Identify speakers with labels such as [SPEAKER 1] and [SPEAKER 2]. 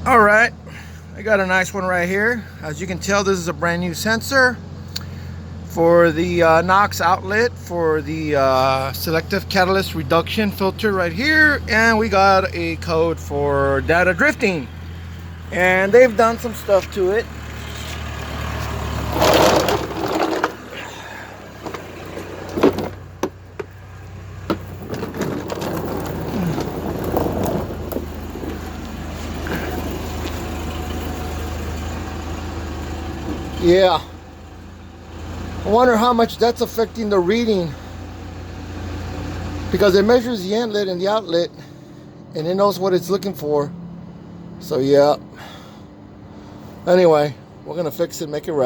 [SPEAKER 1] All right, I got a nice one right here. As you can tell, this is a brand new sensor for the NOx outlet for the selective catalyst reduction filter right here, and we got a code for data drifting, and they've done some stuff to it. Yeah, I wonder how much that's affecting the reading, because it measures the inlet and the outlet and it knows what it's looking for. So yeah, anyway, we're gonna fix it, make it right.